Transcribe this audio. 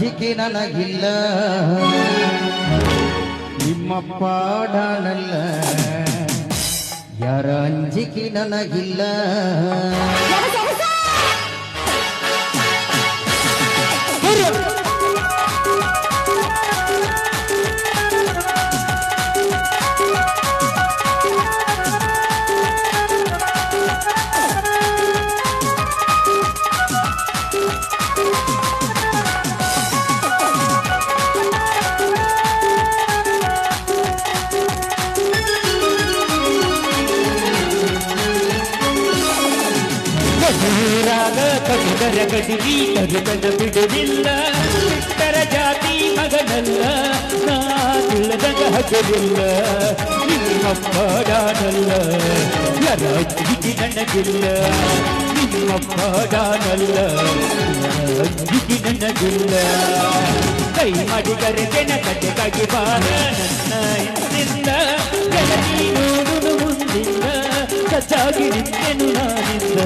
ಅಂಜಿಕೆ ನನಗಿಲ್ಲ ನಿಮ್ಮಪ್ಪ ಡಾನಲ್ಲ ಯಾರ ಅಂಜಿಕೆ ನನಗಿಲ್ಲ ಊರಾಗ ಕಟುಕರ ಕಟಿಗಿ ಕದುಕನ ಬಿಡುವುದಿಲ್ಲ ಇತರ ಜಾತಿ ಮಗನಲ್ಲ ನಾ ತಿಳಿದಂಗ ಹಗಲಿಲ್ಲ ನಿಮ್ಮಪ್ಪ ಡಾನಲ್ಲ ಯಾರ ಅಂಜಿಕೆ ನನಗಿಲ್ಲ ನಿಮ್ಮಪ್ಪ ಡಾನಲ್ಲ ಅಂಜಿಕೆ ನನಗಿಲ್ಲ ಕೈ ಮಾಡಿ ಕರೆಗೆನ ಕಟ್ಟೆಗಾಗಿ ಬಾರ ನನ್ನ ಹಿಂದಿಂದ ಗೆಳತಿ ನೋಡುನು ಮುಂದಿಂದ ಕಚ್ಚಾಗಿ ನಿಂತೆನು ನಾನಿಂದ